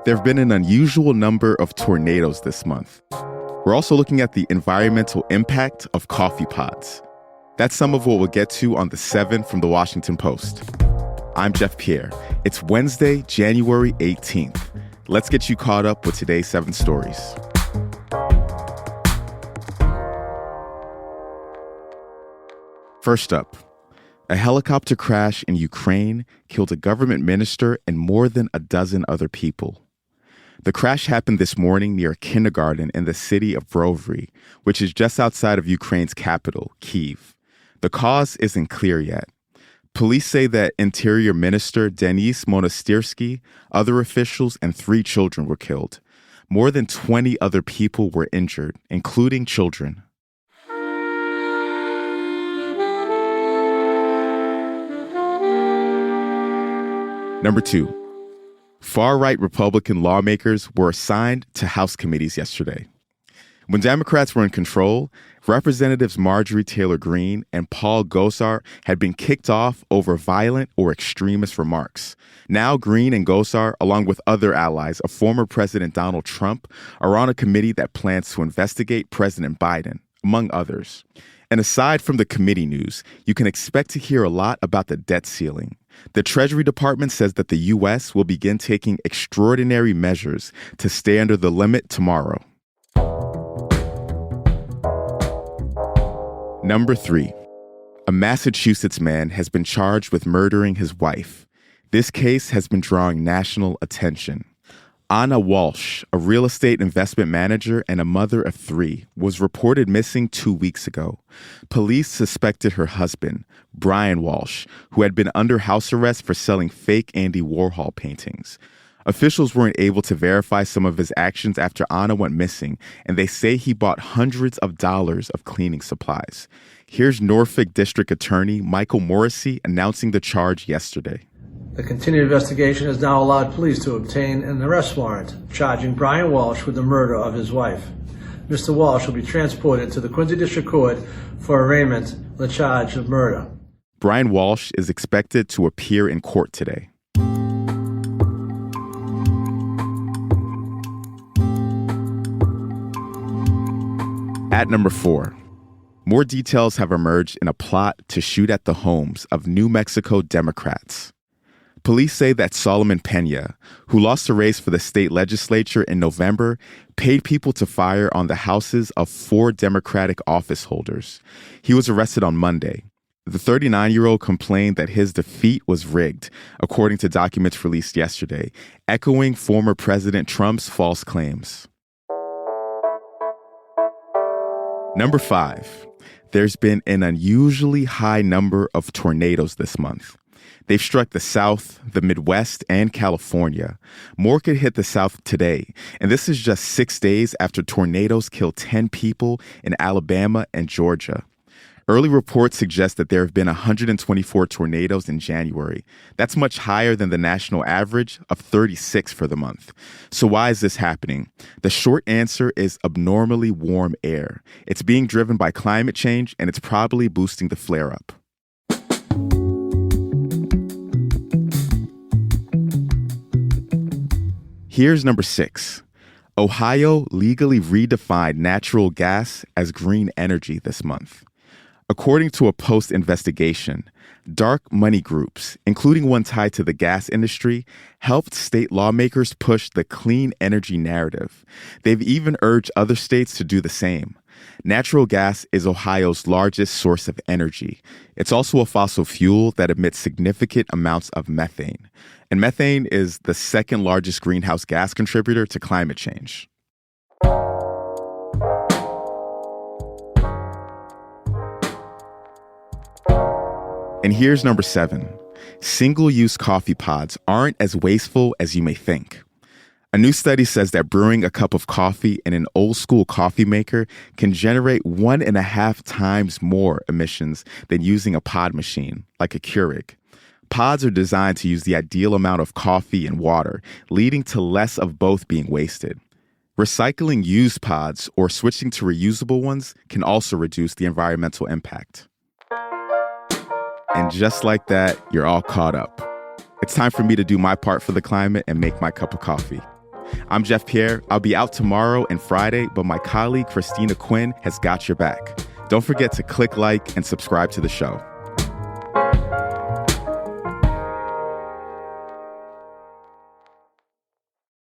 There have been an unusual number of tornadoes this month. We're also looking at the environmental impact of coffee pods. That's some of what we'll get to on the 7 from the Washington Post. I'm Jeff Pierre. It's Wednesday, January 18th. Let's get you caught up with today's 7 stories. First up, a helicopter crash in Ukraine killed a government minister and more than a dozen other people. The crash happened this morning near a kindergarten in the city of Brovary, which is just outside of Ukraine's capital, Kyiv. The cause isn't clear yet. Police say that Interior Minister Denis Monastyrsky, other officials, and 3 children were killed. More than 20 other people were injured, including children. Number 2. Far-right Republican lawmakers were assigned to House committees yesterday. When Democrats were in control, Representatives Marjorie Taylor Greene and Paul Gosar had been kicked off over violent or extremist remarks. Now Greene and Gosar, along with other allies of former President Donald Trump, are on a committee that plans to investigate President Biden, among others. And aside from the committee news, you can expect to hear a lot about the debt ceiling. The Treasury Department says that the U.S. will begin taking extraordinary measures to stay under the limit tomorrow. Number 3. A Massachusetts man has been charged with murdering his wife. This case has been drawing national attention. Anna Walshe, a real estate investment manager and a mother of 3, was reported missing 2 weeks ago. Police suspected her husband, Brian Walshe, who had been under house arrest for selling fake Andy Warhol paintings. Officials weren't able to verify some of his actions after Anna went missing, and they say he bought hundreds of dollars of cleaning supplies. Here's Norfolk District Attorney Michael Morrissey announcing the charge yesterday. The continued investigation has now allowed police to obtain an arrest warrant charging Brian Walshe with the murder of his wife. Mr. Walshe will be transported to the Quincy District Court for arraignment on the charge of murder. Brian Walshe is expected to appear in court today. At number 4, more details have emerged in a plot to shoot at the homes of New Mexico Democrats. Police say that Solomon Peña, who lost the race for the state legislature in November, paid people to fire on the houses of 4 Democratic office holders. He was arrested on Monday. The 39-year-old complained that his defeat was rigged, according to documents released yesterday, echoing former President Trump's false claims. Number 5. There's been an unusually high number of tornadoes this month. They've struck the South, the Midwest, and California. More could hit the South today, and this is just 6 days after tornadoes killed 10 people in Alabama and Georgia. Early reports suggest that there have been 124 tornadoes in January. That's much higher than the national average of 36 for the month. So why is this happening? The short answer is abnormally warm air. It's being driven by climate change, and it's probably boosting the flare-up. Here's number 6. Ohio legally redefined natural gas as green energy this month. According to a Post investigation, dark money groups, including one tied to the gas industry, helped state lawmakers push the clean energy narrative. They've even urged other states to do the same. Natural gas is Ohio's largest source of energy. It's also a fossil fuel that emits significant amounts of methane. And methane is the second largest greenhouse gas contributor to climate change. And here's number 7. Single-use coffee pods aren't as wasteful as you may think. A new study says that brewing a cup of coffee in an old-school coffee maker can generate 1.5 times more emissions than using a pod machine, like a Keurig. Pods are designed to use the ideal amount of coffee and water, leading to less of both being wasted. Recycling used pods or switching to reusable ones can also reduce the environmental impact. And just like that, you're all caught up. It's time for me to do my part for the climate and make my cup of coffee. I'm Jeff Pierre. I'll be out tomorrow and Friday, but my colleague Christina Quinn has got your back. Don't forget to click like and subscribe to the show.